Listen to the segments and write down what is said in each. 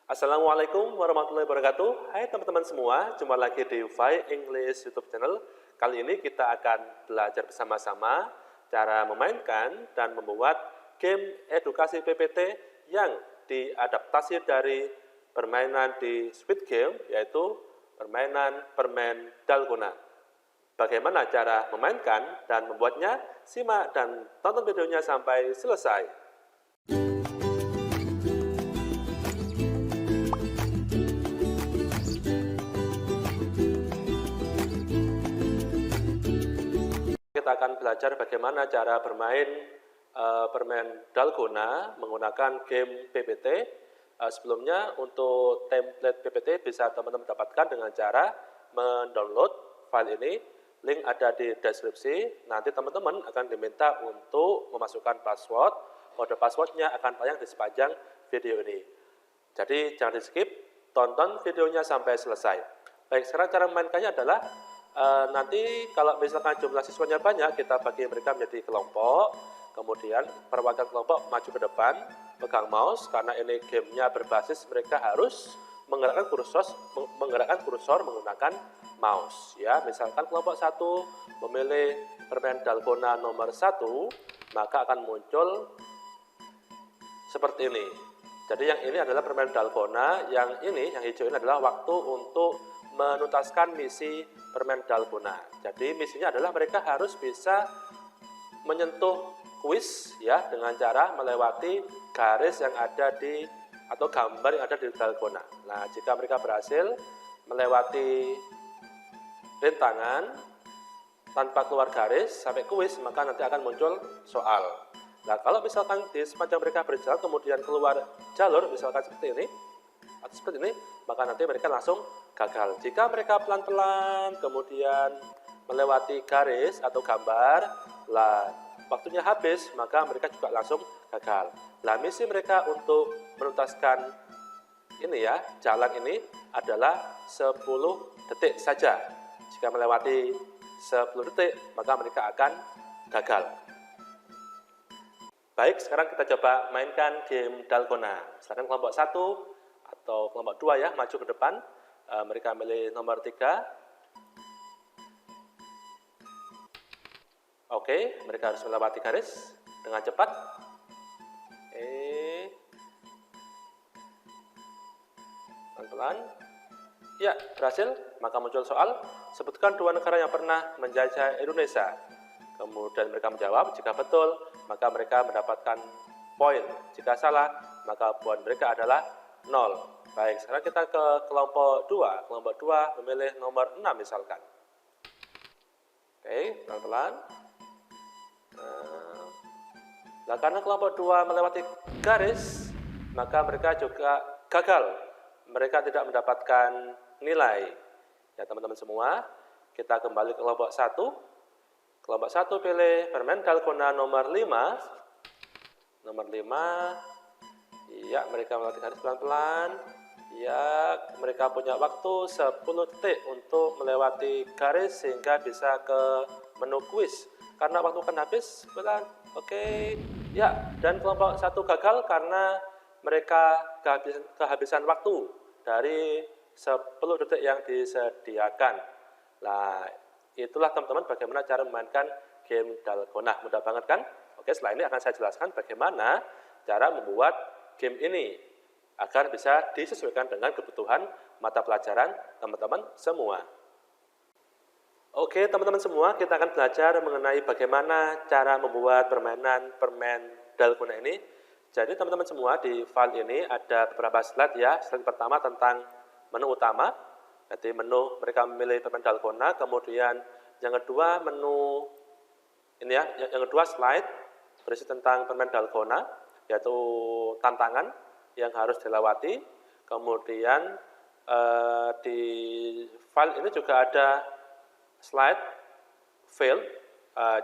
Assalamualaikum warahmatullahi wabarakatuh. Hai teman-teman semua, jumpa lagi di Ufai English YouTube channel. Kali ini kita akan belajar bersama-sama cara memainkan dan membuat game edukasi PPT yang diadaptasi dari permainan di Squid Game, yaitu permainan permen dalgona. Bagaimana cara memainkan dan membuatnya? Simak dan tonton videonya sampai selesai. Kita akan belajar bagaimana cara bermain permen dalgona menggunakan game PPT. Sebelumnya untuk template PPT bisa teman-teman dapatkan dengan cara mendownload file ini. Link ada di deskripsi. Nanti teman-teman akan diminta untuk memasukkan password. Kode passwordnya akan tayang di sepanjang video ini. Jadi jangan di skip, tonton videonya sampai selesai. Baik, sekarang cara memainkannya adalah nanti kalau misalkan jumlah siswanya banyak, kita bagi mereka menjadi kelompok, kemudian perwakilan kelompok maju ke depan, pegang mouse, karena ini gamenya berbasis mereka harus menggerakkan kursor menggunakan mouse. Ya, misalkan kelompok 1 memilih permen dalgona nomor 1, maka akan muncul seperti ini. Jadi yang ini adalah permen dalgona, yang ini, yang hijau ini adalah waktu untuk menuntaskan misi permen dalgona. Jadi misinya adalah mereka harus bisa menyentuh kuis ya dengan cara melewati garis yang ada di atau gambar yang ada di dalgona. Nah, jika mereka berhasil melewati rintangan tanpa keluar garis sampai kuis, maka nanti akan muncul soal. Nah, kalau misalkan di sepanjang mereka berjalan kemudian keluar jalur, misalkan seperti ini atau seperti ini, maka nanti mereka langsung gagal. Jika mereka pelan-pelan kemudian melewati garis atau gambar, lah waktunya habis, maka mereka juga langsung gagal. Lah misi mereka untuk menuntaskan ini ya, jalan ini adalah 10 detik saja. Jika melewati 10 detik, maka mereka akan gagal. Baik, sekarang kita coba mainkan game dalgona. Misalkan kelompok 1 atau kelompok 2 ya, maju ke depan. Mereka milih nomor 3. Oke, mereka harus melewati garis dengan cepat. Pelan-pelan. Ya, berhasil. Maka muncul soal, sebutkan 2 negara yang pernah menjajah Indonesia. Kemudian mereka menjawab, jika betul, maka mereka mendapatkan poin. Jika salah, maka poin mereka adalah 0. Baik, sekarang kita ke kelompok 2. Kelompok 2 memilih nomor 6 misalkan. Oke, pelan-pelan. Nah, karena kelompok 2 melewati garis, maka mereka juga gagal. Mereka tidak mendapatkan nilai. Ya, teman-teman semua, kita kembali ke kelompok 1. Kelompok 1 pilih permen dalgona nomor 5. Nomor 5. Ya, mereka melewati garis pelan-pelan. Ya, mereka punya waktu 10 detik untuk melewati garis sehingga bisa ke menu kuis. Karena waktu akan habis, pelan. Oke. Ya, dan kelompok 1 gagal karena mereka kehabisan waktu dari 10 detik yang disediakan. Nah, itulah teman-teman bagaimana cara memainkan game dalgona. Mudah banget kan? Oke, setelah ini akan saya jelaskan bagaimana cara membuat game ini agar bisa disesuaikan dengan kebutuhan mata pelajaran teman-teman semua. Oke, teman-teman semua, kita akan belajar mengenai bagaimana cara membuat permainan permen dalgona ini. Jadi teman-teman semua, di file ini ada beberapa slide ya. Slide pertama tentang menu utama. Jadi menu mereka memilih permen dalgona, kemudian yang kedua menu ini ya, yang kedua slide berisi tentang permen dalgona, yaitu tantangan yang harus dilewati. Kemudian di file ini juga ada slide fail.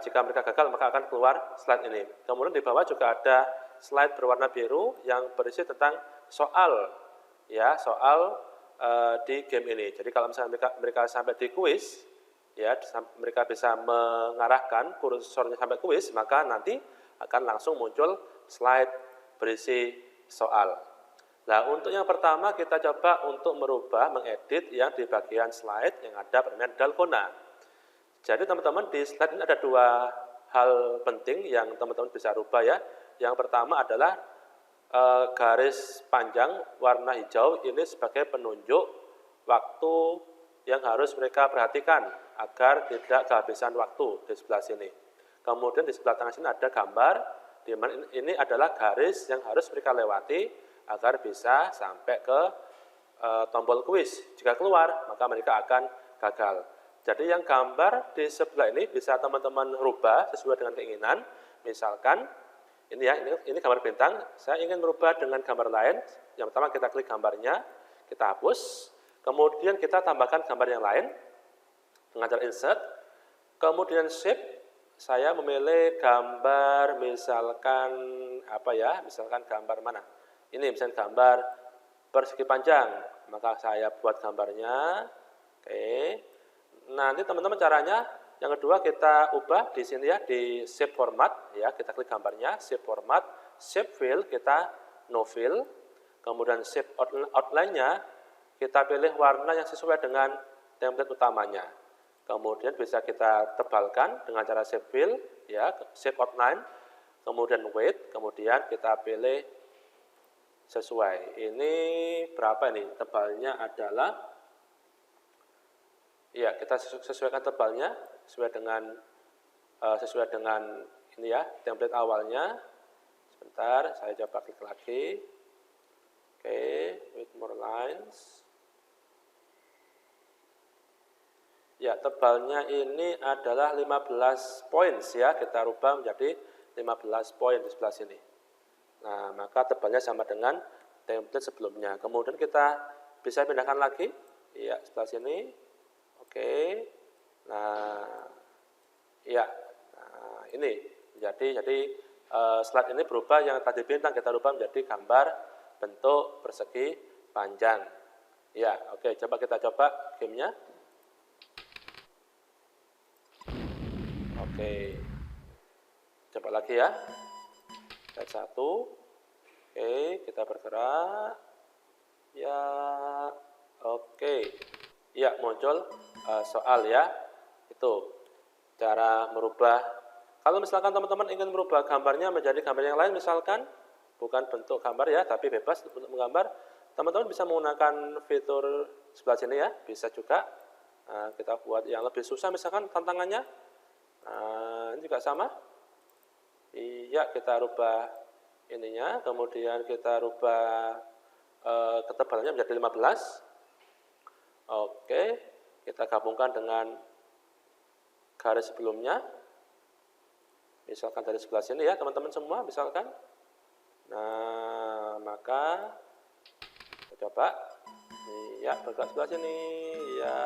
Jika mereka gagal maka akan keluar slide ini. Kemudian di bawah juga ada slide berwarna biru yang berisi tentang soal ya, soal di game ini. Jadi kalau misalnya mereka sampai di kuis ya, mereka bisa mengarahkan kursornya sampai kuis, maka nanti akan langsung muncul slide berisi soal. Nah, untuk yang pertama kita coba untuk merubah, mengedit yang di bagian slide yang ada permen dalgona. Jadi teman-teman di slide ini ada dua hal penting yang teman-teman bisa rubah ya. Yang pertama adalah garis panjang warna hijau ini sebagai penunjuk waktu yang harus mereka perhatikan agar tidak kehabisan waktu di sebelah sini. Kemudian di sebelah tengah sini ada gambar, di mana ini adalah garis yang harus mereka lewati agar bisa sampai ke tombol kuis. Jika keluar, maka mereka akan gagal. Jadi yang gambar di sebelah ini bisa teman-teman rubah sesuai dengan keinginan. Misalkan ini ya, ini gambar bintang. Saya ingin merubah dengan gambar lain. Yang pertama kita klik gambarnya, kita hapus. Kemudian kita tambahkan gambar yang lain dengan cara insert. Kemudian shift, saya memilih gambar misalkan apa ya? Misalkan gambar mana? Ini misalkan gambar persegi panjang. Maka saya buat gambarnya. Oke. Nanti teman-teman caranya yang kedua kita ubah di sini ya di shape format ya, kita klik gambarnya shape format, shape fill kita no fill, kemudian shape outline-nya kita pilih warna yang sesuai dengan template utamanya. Kemudian bisa kita tebalkan dengan cara shape fill ya, shape outline, kemudian weight, kemudian kita pilih sesuai. Ini berapa ini? Tebalnya adalah ya, kita sesuaikan tebalnya sesuai dengan ini ya, template awalnya. Sebentar, saya coba klik lagi. Oke, with more lines. Ya, tebalnya ini adalah 15 points ya, kita rubah menjadi 15 poin di sebelah sini. Nah, maka tebalnya sama dengan template sebelumnya. Kemudian kita bisa pindahkan lagi, ya, sebelah sini. Oke, nah, ya, nah, ini jadi slide ini berubah yang tadi bintang kita rubah menjadi gambar bentuk persegi panjang. Ya, oke, coba gamenya. Oke, coba lagi ya. Slide 1. Oke, kita bergerak. Ya, oke. Ya, muncul soal ya, itu cara merubah. Kalau misalkan teman-teman ingin merubah gambarnya menjadi gambar yang lain, misalkan bukan bentuk gambar ya, tapi bebas untuk menggambar, teman-teman bisa menggunakan fitur sebelah sini ya, bisa juga. Nah, kita buat yang lebih susah misalkan tantangannya. Nah, ini juga sama. Iya, kita rubah ininya, kemudian kita rubah ketebalannya menjadi 15. Oke, kita gabungkan dengan garis sebelumnya. Misalkan dari sebelah sini ya, teman-teman semua, misalkan. Nah, maka kita coba. Ya, bergerak sebelah sini. Ya,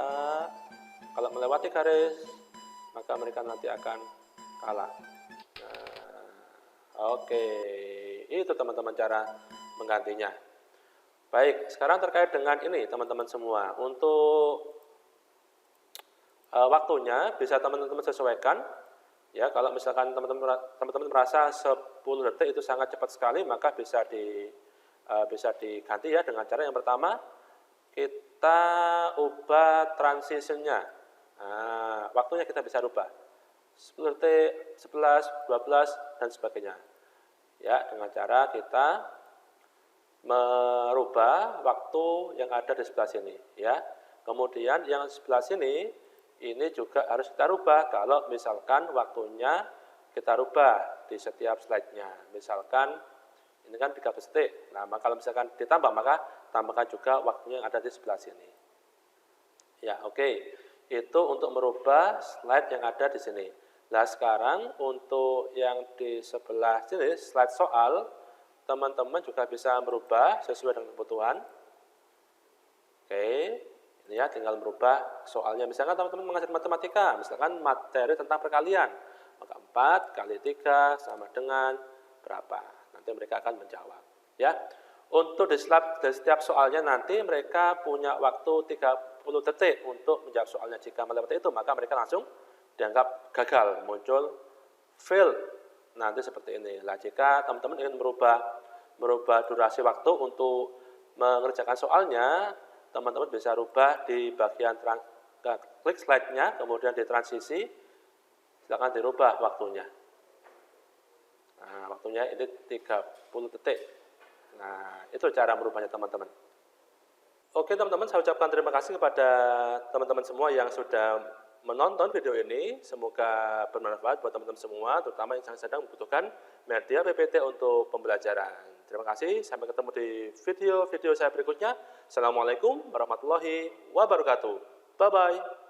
kalau melewati garis, maka mereka nanti akan kalah. Nah, oke, itu teman-teman cara menggantinya. Baik, sekarang terkait dengan ini teman-teman semua. Untuk waktunya bisa teman-teman sesuaikan. Ya, kalau misalkan teman-teman merasa 10 detik itu sangat cepat sekali, maka bisa diganti ya dengan cara yang pertama kita ubah transitionnya. Nah, waktunya kita bisa ubah 10 detik, 11, 12 dan sebagainya. Ya, dengan cara kita merubah waktu yang ada di sebelah sini ya. Kemudian yang sebelah sini ini juga harus kita rubah kalau misalkan waktunya kita rubah di setiap slide-nya. Misalkan ini kan 13 detik. Nah, kalau misalkan ditambah maka tambahkan juga waktunya yang ada di sebelah sini. Ya, oke. Itu untuk merubah slide yang ada di sini. Nah, sekarang untuk yang di sebelah sini slide soal, teman-teman juga bisa merubah sesuai dengan kebutuhan. Oke, ini ya tinggal merubah soalnya. Misalkan teman-teman mengajar matematika, misalkan materi tentang perkalian, maka 4 kali 3 sama dengan berapa? Nanti mereka akan menjawab. Ya, untuk di setiap soalnya nanti mereka punya waktu 30 detik untuk menjawab soalnya. Jika melewati itu, maka mereka langsung dianggap gagal, muncul fail. Nanti seperti ini. Nah, jika teman-teman ingin merubah durasi waktu untuk mengerjakan soalnya, teman-teman bisa rubah di bagian klik slide-nya, kemudian di transisi, silakan dirubah waktunya. Nah, waktunya ini 30 detik. Nah, itu cara merubahnya teman-teman. Oke teman-teman, saya ucapkan terima kasih kepada teman-teman semua yang sudah menonton video ini. Semoga bermanfaat buat teman-teman semua, terutama yang sedang membutuhkan media PPT untuk pembelajaran. Terima kasih, sampai ketemu di video-video saya berikutnya. Assalamualaikum warahmatullahi wabarakatuh. Bye-bye.